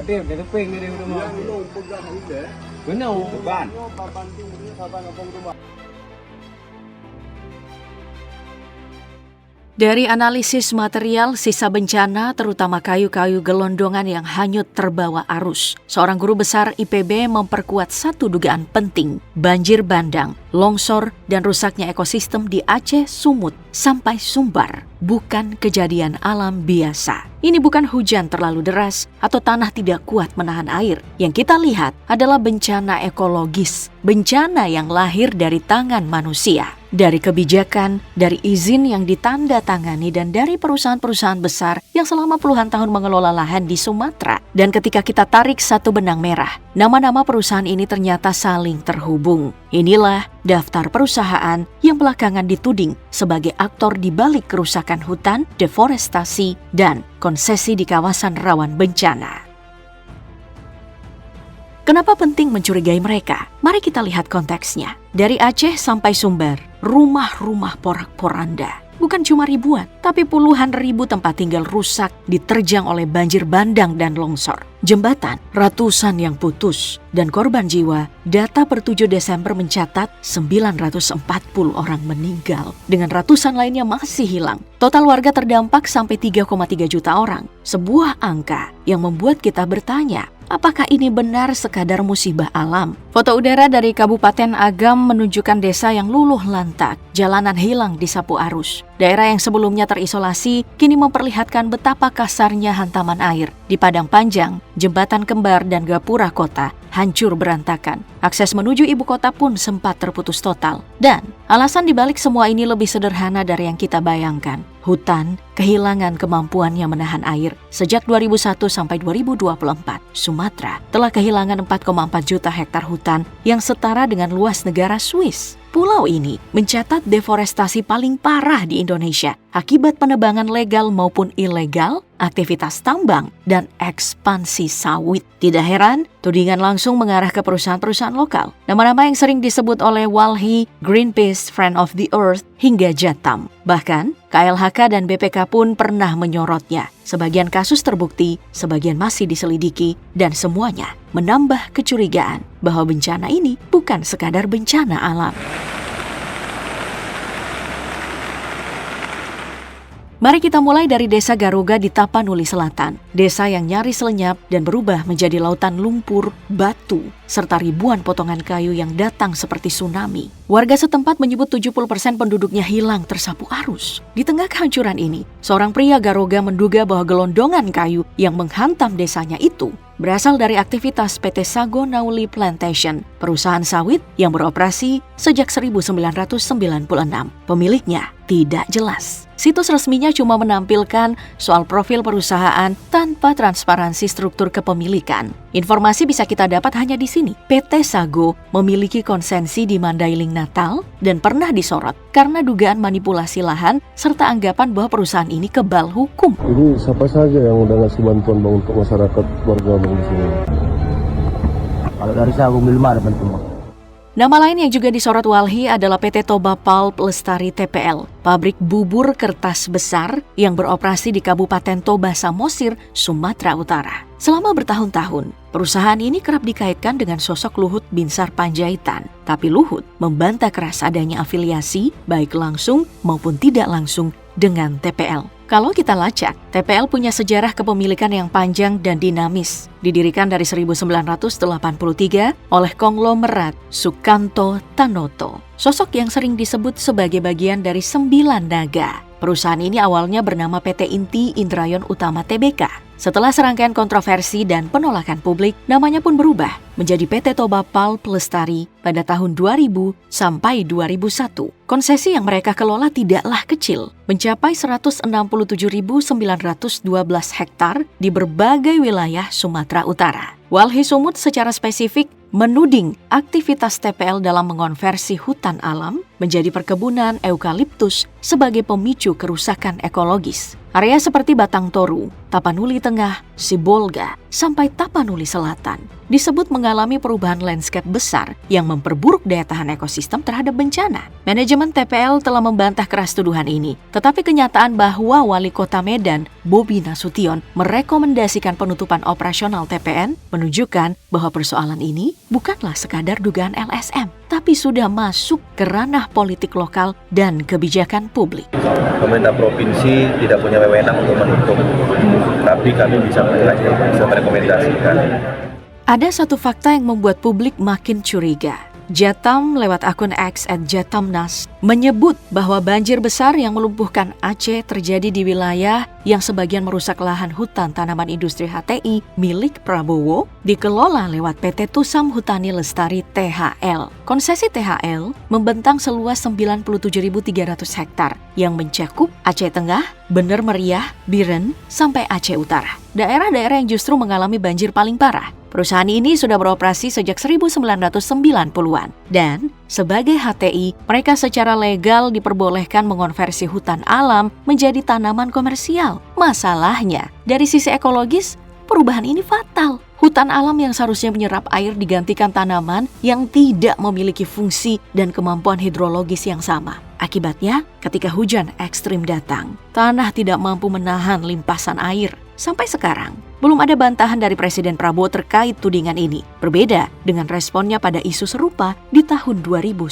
tiếp để nó quên cái điều đó mà. Đúng đâu bạn. Dari analisis material sisa bencana, terutama kayu-kayu gelondongan yang hanyut terbawa arus, seorang guru besar IPB memperkuat satu dugaan penting, banjir bandang, longsor, dan rusaknya ekosistem di Aceh, Sumut, sampai Sumbar bukan kejadian alam biasa. Ini bukan hujan terlalu deras atau tanah tidak kuat menahan air. Yang kita lihat adalah bencana ekologis, bencana yang lahir dari tangan manusia. Dari kebijakan, dari izin yang ditandatangani, dan dari perusahaan-perusahaan besar yang selama puluhan tahun mengelola lahan di Sumatera. Dan ketika kita tarik satu benang merah, nama-nama perusahaan ini ternyata saling terhubung. Inilah daftar perusahaan yang belakangan dituding sebagai aktor di balik kerusakan hutan, deforestasi, dan konsesi di kawasan rawan bencana. Kenapa penting mencurigai mereka? Mari kita lihat konteksnya. Dari Aceh sampai Sumbar, rumah-rumah porak-poranda. Bukan cuma ribuan, tapi puluhan ribu tempat tinggal rusak, diterjang oleh banjir bandang dan longsor. Jembatan, ratusan yang putus, dan korban jiwa. Data per 7 Desember mencatat 940 orang meninggal, dengan ratusan lainnya masih hilang. Total warga terdampak sampai 3,3 juta orang. Sebuah angka yang membuat kita bertanya, apakah ini benar sekadar musibah alam? Foto udara dari Kabupaten Agam menunjukkan desa yang luluh lantak, jalanan hilang disapu arus. Daerah yang sebelumnya terisolasi kini memperlihatkan betapa kasarnya hantaman air. Di Padang Panjang, Jembatan Kembar dan Gapura Kota hancur berantakan. Akses menuju ibu kota pun sempat terputus total. Dan alasan dibalik semua ini lebih sederhana dari yang kita bayangkan. Hutan kehilangan kemampuannya menahan air. Sejak 2001 sampai 2024, Sumatera telah kehilangan 4,4 juta hektar hutan yang setara dengan luas negara Swiss. Pulau ini mencatat deforestasi paling parah di Indonesia akibat penebangan legal maupun ilegal, aktivitas tambang, dan ekspansi sawit. Tidak heran, tudingan langsung mengarah ke perusahaan-perusahaan lokal. Nama-nama yang sering disebut oleh Walhi, Greenpeace, Friend of the Earth, hingga Jatam. Bahkan, KLHK dan BPK pun pernah menyorotnya. Sebagian kasus terbukti, sebagian masih diselidiki, dan semuanya menambah kecurigaan bahwa bencana ini bukan sekadar bencana alam. Mari kita mulai dari Desa Garuga di Tapanuli Selatan. Desa yang nyaris lenyap dan berubah menjadi lautan lumpur, batu, serta ribuan potongan kayu yang datang seperti tsunami. Warga setempat menyebut 70% penduduknya hilang tersapu arus. Di tengah kehancuran ini, seorang pria Garuga menduga bahwa gelondongan kayu yang menghantam desanya itu berasal dari aktivitas PT Sago Nauli Plantation, perusahaan sawit yang beroperasi sejak 1996. Pemiliknya tidak jelas. Situs resminya cuma menampilkan soal profil perusahaan tanpa transparansi struktur kepemilikan. Informasi bisa kita dapat hanya di sini. PT Sago memiliki konsensi di Mandailing Natal dan pernah disorot karena dugaan manipulasi lahan serta anggapan bahwa perusahaan ini kebal hukum. Ini siapa saja yang udah ngasih bantuan bang untuk masyarakat warga bang di sini? Kalau dari Sago Milma ada bantuan. Nama lain yang juga disorot Walhi adalah PT Toba Pulp Lestari TPL, pabrik bubur kertas besar yang beroperasi di Kabupaten Toba Samosir, Sumatera Utara. Selama bertahun-tahun, perusahaan ini kerap dikaitkan dengan sosok Luhut Binsar Panjaitan. Tapi Luhut membantah keras adanya afiliasi, baik langsung maupun tidak langsung, dengan TPL. Kalau kita lacak, TPL punya sejarah kepemilikan yang panjang dan dinamis. Didirikan dari 1983 oleh konglomerat Sukanto Tanoto. Sosok yang sering disebut sebagai bagian dari 9 naga. Perusahaan ini awalnya bernama PT Inti Indrayon Utama Tbk. Setelah serangkaian kontroversi dan penolakan publik, namanya pun berubah menjadi PT Toba Pulp Lestari pada tahun 2000 sampai 2001. Konsesi yang mereka kelola tidaklah kecil, mencapai 167.912 hektar di berbagai wilayah Sumatera Utara. Walhi Sumut secara spesifik menuding aktivitas TPL dalam mengonversi hutan alam menjadi perkebunan eukaliptus sebagai pemicu kerusakan ekologis. Area seperti Batang Toru, Tapanuli Tengah, Sibolga, sampai Tapanuli Selatan disebut mengalami perubahan landscape besar yang memperburuk daya tahan ekosistem terhadap bencana. Manajemen TPL telah membantah keras tuduhan ini, tetapi kenyataan bahwa Wali Kota Medan, Bobi Nasution, merekomendasikan penutupan operasional TPN menunjukkan bahwa persoalan ini bukanlah sekadar dugaan LSM, tapi sudah masuk ke ranah politik lokal dan kebijakan publik. Pemerintah provinsi tidak punya wewenang untuk menutup, tapi kami bisa merekomendasikan. Ada satu fakta yang membuat publik makin curiga. Jatam lewat akun X @jatamnas menyebut bahwa banjir besar yang melumpuhkan Aceh terjadi di wilayah yang sebagian merusak lahan hutan tanaman industri HTI milik Prabowo dikelola lewat PT Tusam Hutani Lestari THL. Konsesi THL membentang seluas 97.300 hektar yang mencakup Aceh Tengah, Bener Meriah, Biren, sampai Aceh Utara. Daerah-daerah yang justru mengalami banjir paling parah. Perusahaan ini sudah beroperasi sejak 1990-an dan sebagai HTI, mereka secara legal diperbolehkan mengonversi hutan alam menjadi tanaman komersial. Masalahnya, dari sisi ekologis, perubahan ini fatal. Hutan alam yang seharusnya menyerap air digantikan tanaman yang tidak memiliki fungsi dan kemampuan hidrologis yang sama. Akibatnya, ketika hujan ekstrim datang, tanah tidak mampu menahan limpasan air. Sampai sekarang, belum ada bantahan dari Presiden Prabowo terkait tudingan ini. Berbeda dengan responnya pada isu serupa di tahun 2019.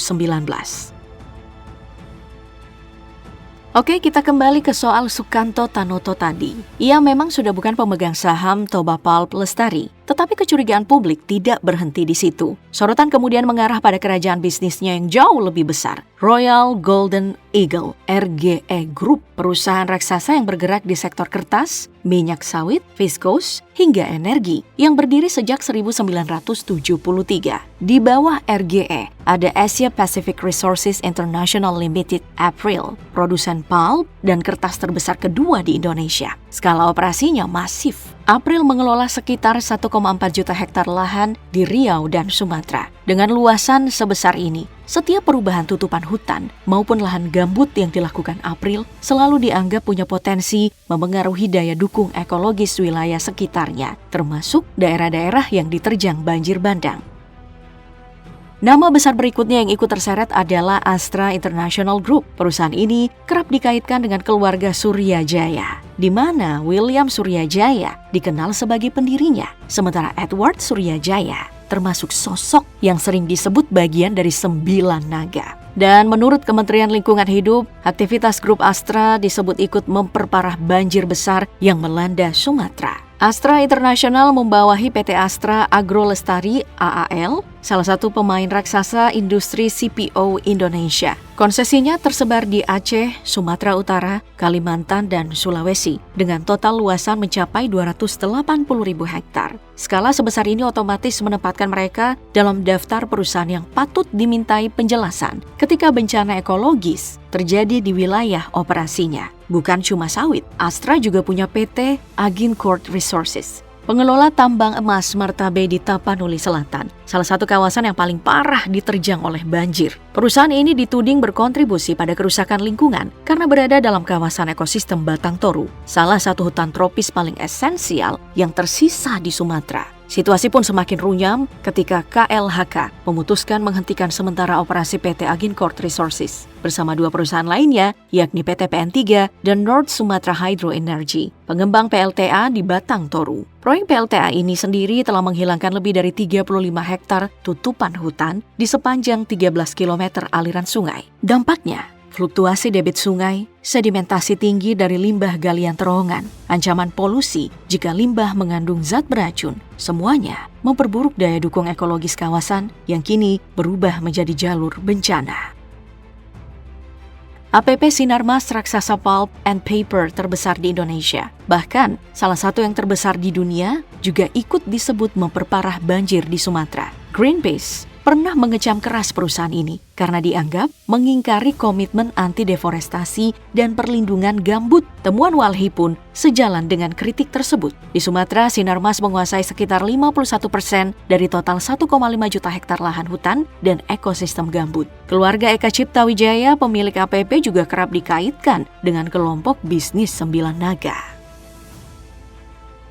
Oke, kita kembali ke soal Sukanto Tanoto tadi. Ia memang sudah bukan pemegang saham Toba Pulp Lestari, tetapi kecurigaan publik tidak berhenti di situ. Sorotan kemudian mengarah pada kerajaan bisnisnya yang jauh lebih besar, Royal Golden Eagle, RGE Group, perusahaan raksasa yang bergerak di sektor kertas, minyak sawit, viskos, hingga energi, yang berdiri sejak 1973. Di bawah RGE, ada Asia Pacific Resources International Limited April, produsen pulp dan kertas terbesar kedua di Indonesia. Skala operasinya masif. April mengelola sekitar 1,4 juta hektar lahan di Riau dan Sumatera. Dengan luasan sebesar ini, setiap perubahan tutupan hutan maupun lahan gambut yang dilakukan April selalu dianggap punya potensi memengaruhi daya dukung ekologis wilayah sekitarnya, termasuk daerah-daerah yang diterjang banjir bandang. Nama besar berikutnya yang ikut terseret adalah Astra International Group. Perusahaan ini kerap dikaitkan dengan keluarga Suryajaya, di mana William Suryajaya dikenal sebagai pendirinya, sementara Edward Suryajaya termasuk sosok yang sering disebut bagian dari 9 naga. Dan menurut Kementerian Lingkungan Hidup, aktivitas grup Astra disebut ikut memperparah banjir besar yang melanda Sumatera. Astra International membawahi PT Astra Agro Lestari AAL, salah satu pemain raksasa industri CPO Indonesia. Konsesinya tersebar di Aceh, Sumatera Utara, Kalimantan, dan Sulawesi, dengan total luasan mencapai 280.000 hektar. Skala sebesar ini otomatis menempatkan mereka dalam daftar perusahaan yang patut dimintai penjelasan ketika bencana ekologis terjadi di wilayah operasinya. Bukan cuma sawit, Astra juga punya PT Agincourt Resources, pengelola tambang emas Martabe di Tapanuli Selatan, salah satu kawasan yang paling parah diterjang oleh banjir. Perusahaan ini dituding berkontribusi pada kerusakan lingkungan karena berada dalam kawasan ekosistem Batang Toru, salah satu hutan tropis paling esensial yang tersisa di Sumatera. Situasi pun semakin runyam ketika KLHK memutuskan menghentikan sementara operasi PT Agincourt Resources bersama 2 perusahaan lainnya, yakni PT PN3 dan North Sumatra Hydro Energy, pengembang PLTA di Batang Toru. Proyek PLTA ini sendiri telah menghilangkan lebih dari 35 hektar tutupan hutan di sepanjang 13 km aliran sungai. Dampaknya, fluktuasi debit sungai, sedimentasi tinggi dari limbah galian terowongan, ancaman polusi jika limbah mengandung zat beracun, semuanya memperburuk daya dukung ekologis kawasan yang kini berubah menjadi jalur bencana. APP Sinarmas raksasa pulp and paper terbesar di Indonesia, bahkan salah satu yang terbesar di dunia, juga ikut disebut memperparah banjir di Sumatera. Greenpeace pernah mengecam keras perusahaan ini karena dianggap mengingkari komitmen anti deforestasi dan perlindungan gambut. Temuan Walhi pun sejalan dengan kritik tersebut. Di Sumatera, Sinarmas menguasai sekitar 51% dari total 1,5 juta hektar lahan hutan dan ekosistem gambut. Keluarga Eka Cipta Wijaya, pemilik APP, juga kerap dikaitkan dengan kelompok bisnis 9 naga.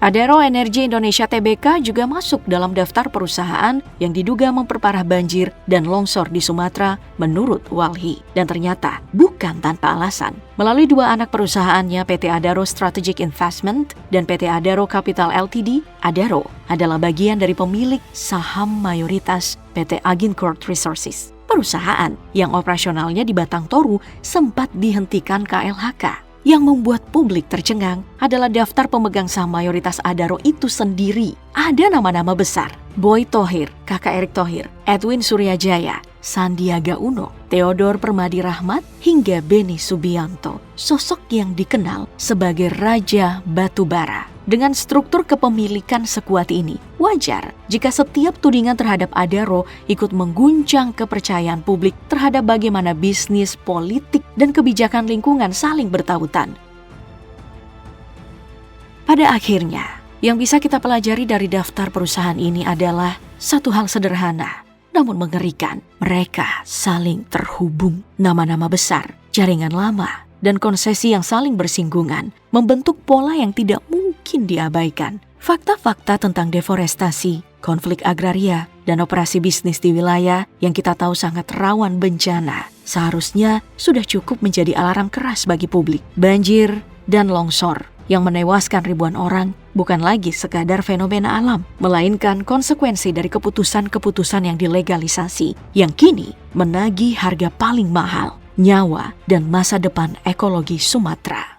Adaro Energi Indonesia Tbk juga masuk dalam daftar perusahaan yang diduga memperparah banjir dan longsor di Sumatera menurut Walhi. Dan ternyata bukan tanpa alasan. Melalui dua anak perusahaannya, PT Adaro Strategic Investment dan PT Adaro Capital Ltd, Adaro adalah bagian dari pemilik saham mayoritas PT Agincourt Resources. Perusahaan yang operasionalnya di Batang Toru sempat dihentikan KLHK. Yang membuat publik tercengang adalah daftar pemegang saham mayoritas Adaro itu sendiri. Ada nama-nama besar, Boy Thohir, kakak Erick Thohir, Edwin Suryajaya, Sandiaga Uno, Theodor Permadi Rahmat, hingga Beni Subianto, sosok yang dikenal sebagai Raja Batubara. Dengan struktur kepemilikan sekuat ini, wajar jika setiap tudingan terhadap Adaro ikut mengguncang kepercayaan publik terhadap bagaimana bisnis, politik, dan kebijakan lingkungan saling bertautan. Pada akhirnya, yang bisa kita pelajari dari daftar perusahaan ini adalah satu hal sederhana, namun mengerikan. Mereka saling terhubung. Nama-nama besar, jaringan lama, dan konsesi yang saling bersinggungan membentuk pola yang tidak mungkin diabaikan. Fakta-fakta tentang deforestasi, konflik agraria, dan operasi bisnis di wilayah yang kita tahu sangat rawan bencana seharusnya sudah cukup menjadi alarm keras bagi publik. Banjir dan longsor yang menewaskan ribuan orang bukan lagi sekadar fenomena alam, melainkan konsekuensi dari keputusan-keputusan yang dilegalisasi, yang kini menagih harga paling mahal, nyawa dan masa depan ekologi Sumatera.